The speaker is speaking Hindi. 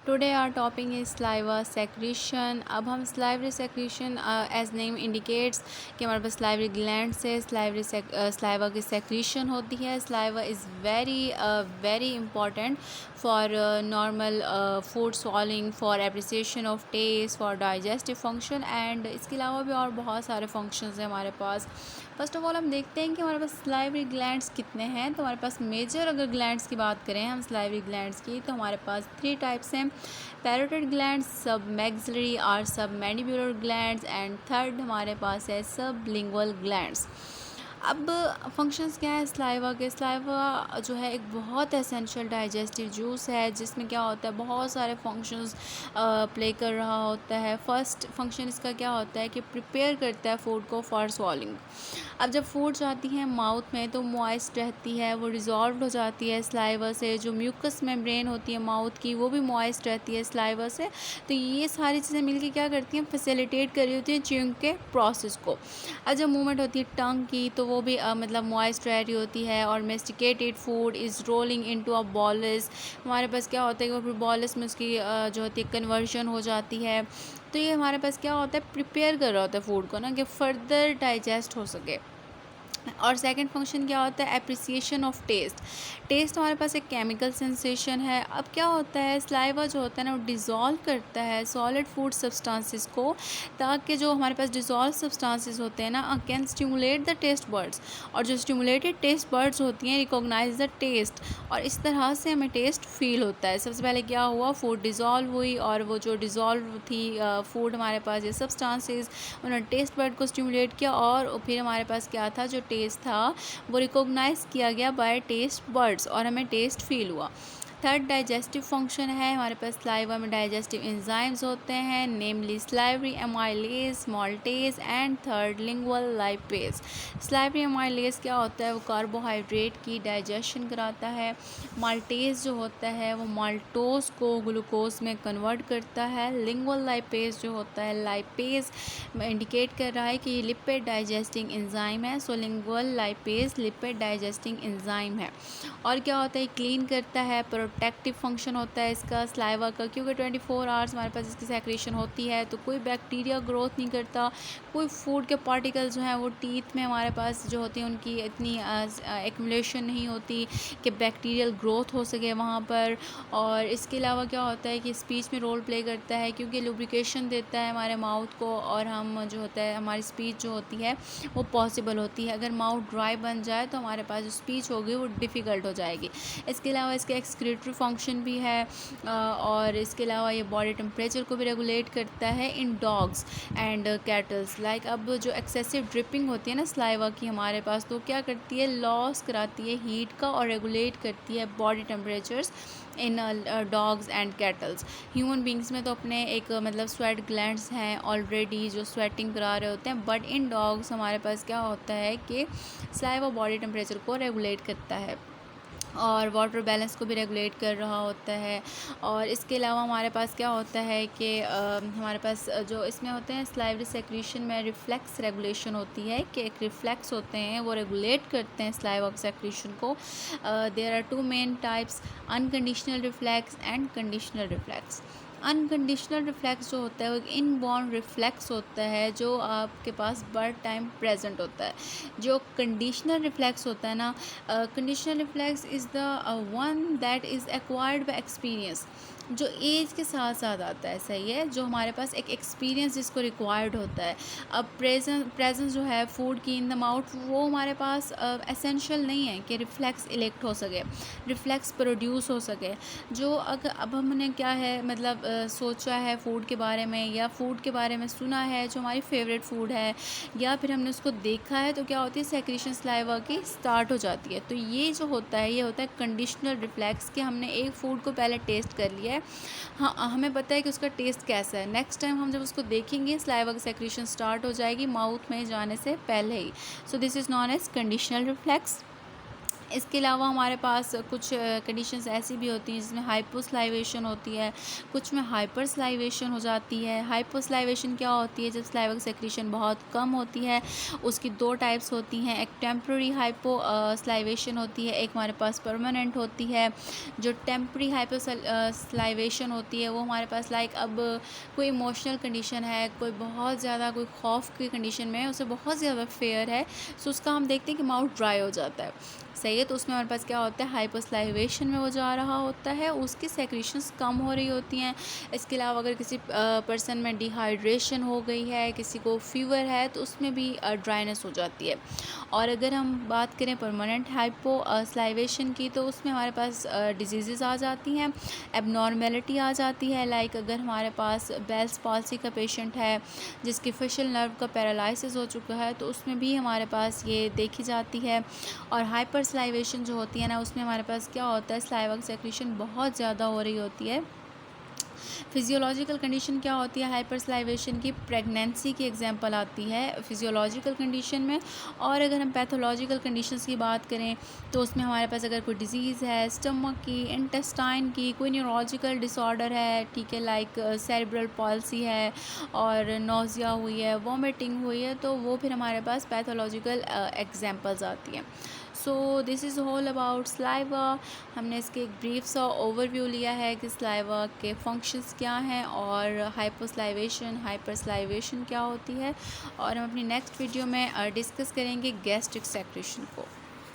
Today our topic is saliva secretion. अब हम salivary secretion as name indicates कि हमारे पास सलाइवरी ग्लैंड से सलाइवा की सेक्रीशन होती है। Saliva is very important for normal food swallowing, for appreciation of taste, for digestive function and इसके अलावा भी और बहुत सारे फंक्शंस हैं हमारे पास। फर्स्ट ऑफ ऑल हम देखते हैं कि हमारे पास सलाइवरी ग्लैंड्स कितने हैं। तो हमारे पास मेजर अगर ग्लैंड्स की बात करें हम सलाइवरी ग्लैंड्स की, तो हमारे पास 3 टाइप्स हैं। पैरोटिड ग्लैंड्स, सब मैक्सिलरी और सब मैंडिबुलर ग्लैंड्स एंड थर्ड हमारे पास है सब लिंगुअल ग्लैंड्स। अब फंक्शंस क्या है सलाइवा के। सलाइवा जो है एक बहुत एसेंशियल डाइजेस्टिव जूस है जिसमें क्या होता है बहुत सारे फंक्शंस प्ले कर रहा होता है। फर्स्ट फंक्शन इसका क्या होता है कि प्रिपेयर करता है फूड को फॉर स्वॉलिंग। अब जब फूड जाती है माउथ में तो मॉइस्ट रहती है, वो डिज़ोल्व हो जाती है सलाइवा से। जो म्यूकस मेम्ब्रेन होती है माउथ की वो भी मॉइस्ट रहती है सलाइवा से। तो ये सारी चीज़ें मिलकर क्या करती हैं, फैसिलिटेट कर रही होती हैं च्यूइंग के प्रोसेस को। अब जब मूवमेंट होती है टंग की तो वो भी मतलब मॉइस्ट रह रही होती है। और masticated food is rolling into a bolus. हमारे पास क्या होता है कि वो फिर बॉलस में उसकी जो होती है कन्वर्जन हो जाती है। तो ये हमारे पास क्या होता है, प्रिपेयर कर रहा होता है फूड को ना कि फर्दर डाइजेस्ट हो सके। और सेकंड फंक्शन क्या होता है, एप्रिसिएशन ऑफ टेस्ट। टेस्ट हमारे पास एक केमिकल सेंसेशन है। अब क्या होता है, सलाइवा जो होता है ना वो डिज़ोल्व करता है सॉलिड फूड सब्सटेंसेस को, ताकि जो हमारे पास डिज़ोल्व सब्सटेंसेस होते हैं ना can stimulate the test buds. और जो स्टिमुलेटेड टेस्ट बर्ड्स होती हैं रिकॉग्नाइज द टेस्ट, और इस तरह से हमें टेस्ट फील होता है। सबसे पहले क्या हुआ, फूड डिज़ोल्व हुई और वो जो डिज़ोल्व थी फूड हमारे पास ये सब्सटेंसेस उन्होंने टेस्ट बर्ड को स्टिमुलेट किया और फिर हमारे पास क्या था, जो टेस्ट था वो रिकॉग्नाइज किया गया बाय टेस्ट बर्ड्स और हमें टेस्ट फील हुआ। थर्ड डाइजेस्टिव फंक्शन है हमारे पास सलाइवा में डाइजेस्टिव एंजाइम्स होते हैं, namely salivary amylase, maltase and third lingual lipase. Salivary amylase क्या होता है, वो कार्बोहाइड्रेट की डाइजेशन कराता है। माल्टेज जो होता है वो माल्टोज को ग्लूकोज में कन्वर्ट करता है। लिंगुअल लाइपेज जो होता है, लाइपेज इंडिकेट कर रहा है कि ये लिपिड डाइजेस्टिंग एंजाइम है। So lingual lipase lipid digesting enzyme है। और क्या होता है, क्लीन करता है, प्रोटेक्टिव फंक्शन होता है इसका सलाइवा का, क्योंकि 24 आवर्स हमारे पास इसकी सेक्रेशन होती है तो कोई बैक्टीरिया ग्रोथ नहीं करता। कोई फूड के पार्टिकल जो हैं वो टीथ में हमारे पास जो होती हैं उनकी इतनी एक्यूमुलेशन नहीं होती कि बैक्टीरियल ग्रोथ हो सके वहाँ पर। और इसके अलावा क्या होता है कि स्पीच में रोल प्ले करता है, क्योंकि लुब्रिकेशन देता है हमारे माउथ को और हम जो होता है हमारी स्पीच जो होती है वो पॉसिबल होती है। अगर माउथ ड्राई बन जाए तो हमारे पास जो स्पीच होगी वो डिफ़िकल्ट हो जाएगी। इसके अलावा इसका एक्सक्रीटरी फंक्शन भी है और इसके अलावा ये बॉडी टेम्परेचर को भी रेगुलेट करता है इन डॉग्स एंड कैटल्स। लाइक अब जो एक्सेसिव ड्रिपिंग होती है ना सलाइवा की हमारे पास, तो क्या करती है, लॉस कराती है हीट का और रेगुलेट करती है body temperatures in dogs and kettles. Human beings में तो अपने एक मतलब स्वेट ग्लैंड्स हैं ऑलरेडी जो स्वेटिंग करा रहे होते हैं, बट इन डॉग्स हमारे पास क्या होता है कि सलाइवा बॉडी टेम्परेचर को रेगुलेट करता है और वाटर बैलेंस को भी रेगुलेट कर रहा होता है। और इसके अलावा हमारे पास क्या होता है कि हमारे पास जो इसमें होते हैं सलाइवरी सेक्रीशन में रिफ्लेक्स रेगुलेशन होती है कि एक रिफ्लेक्स होते हैं वो रेगुलेट करते हैं सलाइवा सेक्रीशन को। There are 2 main types, unconditional reflex and conditional reflex. Unconditional reflex जो होता है वो इनबॉर्न रिफ्लेक्स होता है जो आपके पास बर्थ टाइम प्रेजेंट होता है। जो कंडीशनल रिफ्लेक्स होता है ना, conditional reflex is the one that is acquired by experience, जो एज के साथ साथ आता है, सही है, जो हमारे पास एक एक्सपीरियंस जिसको रिक्वायर्ड होता है। अब प्रेजेंस जो है फूड की इन द माउथ वो हमारे पास एसेंशियल नहीं है कि रिफ्लेक्स इलेक्ट हो सके, रिफ्लेक्स प्रोड्यूस हो सके। जो अगर अब हमने क्या है मतलब सोचा है फूड के बारे में या फूड के बारे में सुना है जो हमारी फेवरेट फूड है या फिर हमने उसको देखा है, तो क्या होती है सेक्रीशन सलाइवा की स्टार्ट हो जाती है। तो ये जो होता है ये होता है कंडीशनल रिफ्लेक्स कि हमने एक फूड को पहले टेस्ट कर लिया है, हाँ हमें पता है कि उसका टेस्ट कैसा है, नेक्स्ट टाइम हम जब उसको देखेंगे सलाइवा की सेक्रीशन स्टार्ट हो जाएगी माउथ में जाने से पहले ही। So this is known as conditional reflex. इसके अलावा हमारे पास कुछ कंडीशंस ऐसी भी होती हैं जिसमें हाइपोस्लाइवेशन होती है, कुछ में हाइपरस्लाइवेशन हो जाती है। हाइपोस्लाइवेशन क्या होती है? जब सलाइवा की सेक्रीशन बहुत कम होती है। उसकी दो टाइप्स होती हैं, एक टेम्प्रेरी हाइपोस्लाइवेशन होती है, एक हमारे पास परमानेंट होती है। जो टेम्प्रेरी हाइपोस्लाइवेशन होती है वो हमारे पास लाइक अब कोई इमोशनल कंडीशन है, कोई बहुत ज़्यादा कोई खौफ की कंडीशन में है, उसे बहुत ज़्यादा फेयर है, सो उसका हम देखते हैं कि माउथ ड्राई हो जाता है। सही है, तो उसमें हमारे पास क्या होता है? हाइपोस्लाइवेशन में वो जा रहा होता है, उसकी सेक्रीशंस कम हो रही होती हैं। इसके अलावा अगर किसी पर्सन में डिहाइड्रेशन हो गई है, किसी को फीवर है, तो उसमें भी ड्राइनेस हो जाती है। और अगर हम बात करें परमानेंट हाइपोस्लाइवेशन की, तो उसमें हमारे पास डिजीज़ आ जाती हैं, एबनॉर्मेलिटी आ जाती है। लाइक अगर हमारे पास बेल्स पॉल्सी का पेशेंट है जिसकी फेशियल नर्व का पैरालिसिस हो चुका है, तो उसमें भी हमारे पास ये देखी जाती है। और हाइपरस्लाइवेशन जो होती है ना, उसमें हमारे पास क्या होता है? सलाइवा की सेक्रीशन बहुत ज़्यादा हो रही होती है। फिजियोलॉजिकल कंडीशन क्या होती है हाइपरस्लाइवेशन की? प्रेगनेंसी की एग्जांपल आती है फिजियोलॉजिकल कंडीशन में। और अगर हम पैथोलॉजिकल कंडीशंस की बात करें, तो उसमें हमारे पास अगर कोई डिजीज़ है स्टमक की, इंटेस्टाइन की, कोई न्यूरोलॉजिकल डिसऑर्डर है, ठीक है, लाइक सेरेब्रल पॉल्सी है और नोज़िया हुई है, वॉमिटिंग हुई है, तो वो फिर हमारे पास पैथोलॉजिकल एग्जांपल्स आती हैं। सो this is all about saliva. हमने इसके एक ब्रीफ सा ओवरव्यू लिया है कि सलाइवा के फंक्शंस क्या हैं और हाइपोस्लाइवेशन हाइपरस्लाइवेशन क्या होती है, और हम अपनी नेक्स्ट वीडियो में डिस्कस करेंगे गैस्ट्रिक सेक्रेशन को।